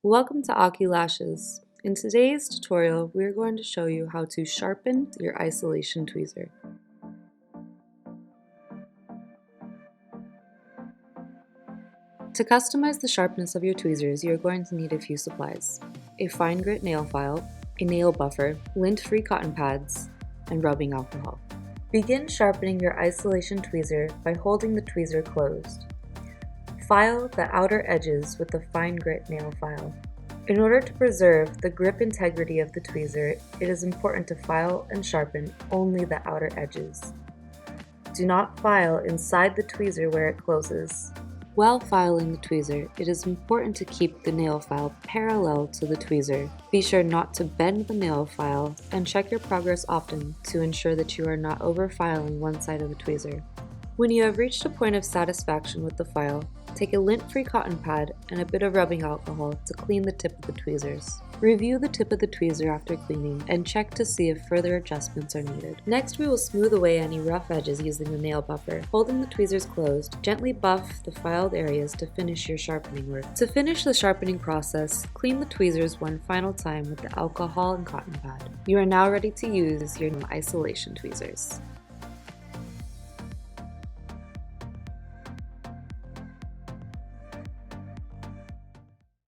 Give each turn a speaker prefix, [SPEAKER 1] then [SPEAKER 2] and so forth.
[SPEAKER 1] Welcome to Aki Lashes. In today's tutorial, we are going to show you how to sharpen your isolation tweezer. To customize the sharpness of your tweezers, you are going to need a few supplies: a fine grit nail file, a nail buffer, lint-free cotton pads, and rubbing alcohol. Begin sharpening your isolation tweezer by holding the tweezer closed. File the outer edges with the fine grit nail file. In order to preserve the grip integrity of the tweezer, it is important to file and sharpen only the outer edges. Do not file inside the tweezer where it closes. While filing the tweezer, it is important to keep the nail file parallel to the tweezer. Be sure not to bend the nail file and check your progress often to ensure that you are not over-filing one side of the tweezer. When you have reached a point of satisfaction with the file, take a lint-free cotton pad and a bit of rubbing alcohol to clean the tip of the tweezers. Review the tip of the tweezer after cleaning and check to see if further adjustments are needed. Next, we will smooth away any rough edges using the nail buffer. Holding the tweezers closed, gently buff the filed areas to finish your sharpening work. To finish the sharpening process, clean the tweezers one final time with the alcohol and cotton pad. You are now ready to use your isolation tweezers.